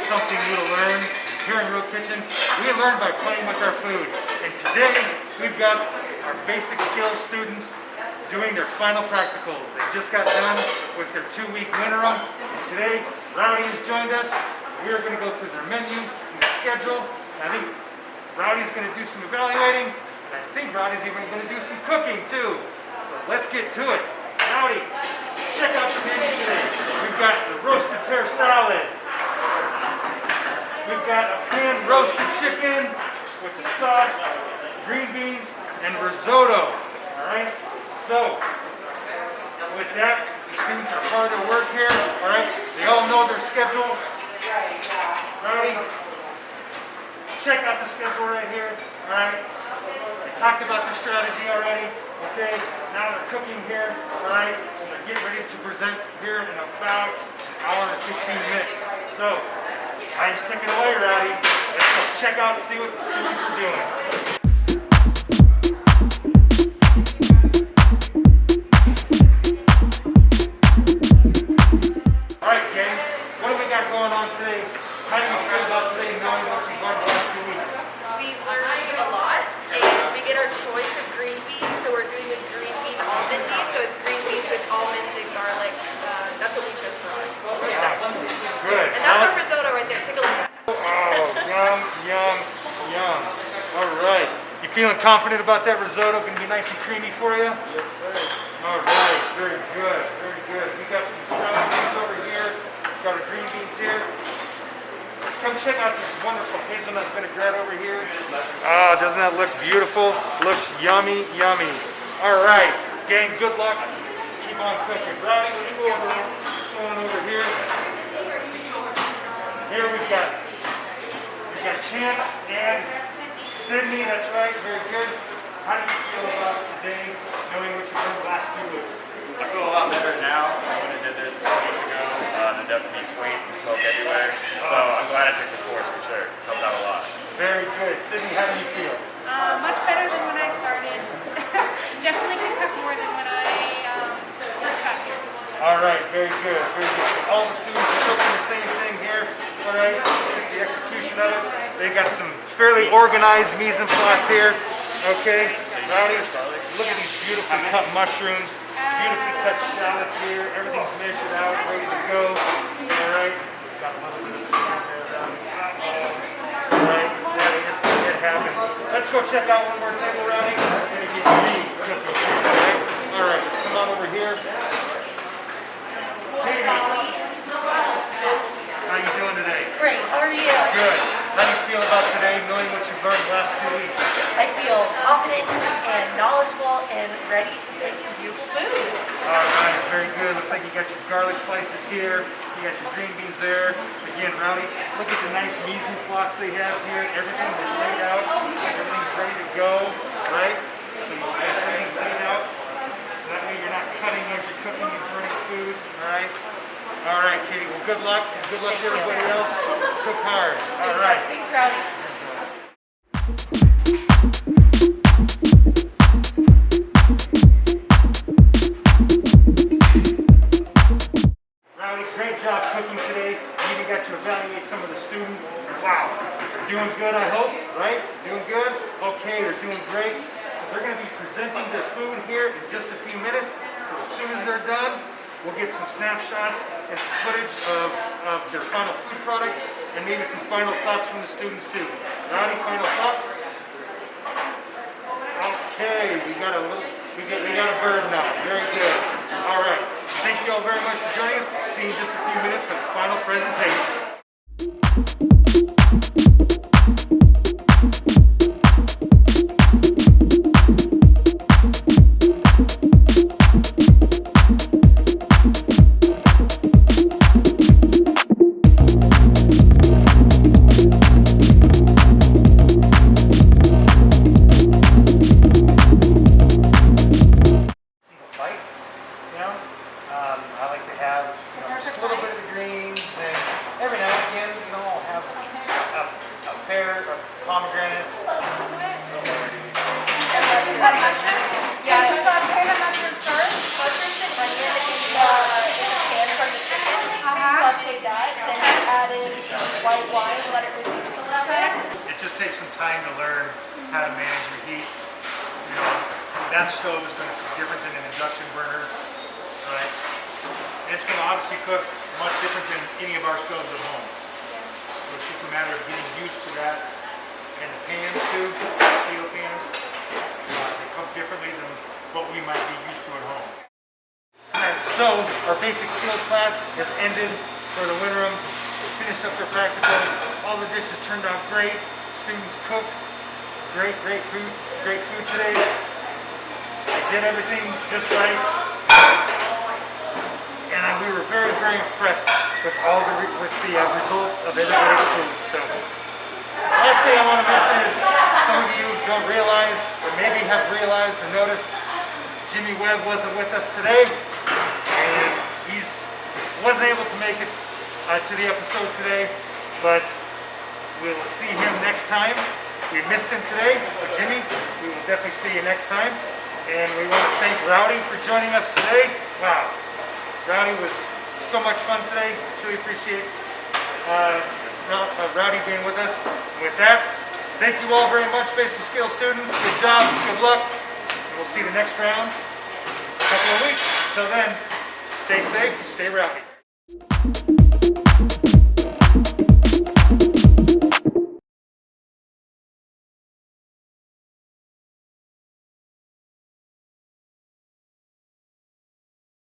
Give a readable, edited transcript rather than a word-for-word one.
something new to learn. Here in ROWDY Kitchen, we learn by playing with our food. And today, we've got our basic skills students doing their final practical. They just got done with their 2-week interim. And today, Rowdy has joined us. We're going to go through their menu and their schedule. I think Rowdy's going to do some evaluating. And I think Rowdy's even going to do some cooking too. So let's get to it. Rowdy, check out the menu today. We've got the roasted pear salad. We've got a pan roasted chicken with the sauce, green beans, and risotto. All right. So with that, the students are hard at work here. All right. They all know their schedule. Rowdy, check out the schedule right here. All right. I talked about the strategy already. Okay. Now they're cooking here. All right. And they're getting ready to present here in about an hour and 15 minutes. So time's ticking away, Rowdy. Let's go check out and see what the students are doing. All right, gang. What do we got going on today? How do you feel about today, knowing what you've learned the last 2 weeks? We've learned a lot, and we get our choice of green beans. So we're doing the green bean almond beef. So it's green beans with almonds and garlic. That's what we chose for us. Good. And that's our risotto right there. Take a look. Oh, yum, yum, yum. All right. You feeling confident about that risotto? Going to be nice and creamy for you? Yes, sir. All right. Very good. Very good. We got some salad beans over here. Got our green beans here. Come check out this wonderful hazelnut vinaigrette over here. Oh, doesn't that look beautiful? Looks yummy, yummy. All right. Gang, good luck. Keep on cooking. Rowdy, let's go over here. Here we've got Chance and Sydney. That's right. Very good. How do you feel about today, knowing what you've done the last 2 weeks? I feel a lot better now. I went and did this 2 weeks ago. The definitely sweet and smoke everywhere. So I'm glad I took the course for sure. It helped out a lot. Very good. Sydney, how do you feel? Much better than when I started. Definitely can cook more than when I first got here. All right, very good, very good. All the students are cooking the same thing here. All right, just the execution of it. They got some fairly organized mise en place here. Okay, Rowdy, look at these beautifully cut mushrooms, beautifully cut shallots here. Everything's measured out, ready to go. All right, got a little bit of steam there done. All right, it happens. Let's go check out one more table, Rowdy. That's going to get me cooking. All right, let's come on over here. How you doing today? Great. How are you? Good. How do you feel about today, knowing what you've learned the last 2 weeks? I feel confident and knowledgeable and ready to make some beautiful food. All right, very good. Looks like you got your garlic slices here. You got your green beans there. Again, Rowdy, look at the nice mise en place they have here. Everything's laid out. Everything's ready to go, right? So you've got everything laid out. So that way you're not cutting as you're cooking and burning food, all right? All right, Katie. Well, good luck. Good luck to everybody else. Cook hard. All right. Thanks, Rowdy. Rowdy, great job cooking today. You even got to evaluate some of the students. Wow. They're doing good, I hope, right? Doing good? Okay, they're doing great. So they're going to be presenting their food here in just a few minutes. So as soon as they're done, we'll get some snapshots and some footage of their final food product and maybe some final thoughts from the students too. Rowdy, final thoughts? Okay, we got a bird now. Very good. All right. Thank you all very much for joining us. See you in just a few minutes for the final presentation. I like to have just a little bit of the greens, and every now and again, I'll have a pear, a pomegranate. Yeah, I sauteed the mushrooms first. Mushrooms and onion in the pan from the chicken. Sauteed that. Then I added white wine, let it reduce a little bit. It just takes some time to learn how to manage the heat. You know, that stove is going to be different than an induction burner, right? And it's going to obviously cook much different than any of our stoves at home. So it's just a matter of getting used to that. And the pans too, steel pans, they cook differently than what we might be used to at home. Alright, so our basic skills class has ended for the winter. Finished up their practical. All the dishes turned out great. Students cooked. Great food today. I did everything just right. And we were very impressed with all the results of everybody's food. So, last thing I want to mention is some of you don't realize, or maybe have realized or noticed, Jimmy Webb wasn't with us today, and he wasn't able to make it to the episode today, but we'll see him next time. We missed him today, but Jimmy, we will definitely see you next time. And we want to thank Rowdy for joining us today. Wow, Rowdy was so much fun today. Truly appreciate Rowdy being with us. And with that, thank you all very much, basic skills students. Good job, good luck. And we'll see you the next round in a couple of weeks. Until then, stay safe, stay rowdy.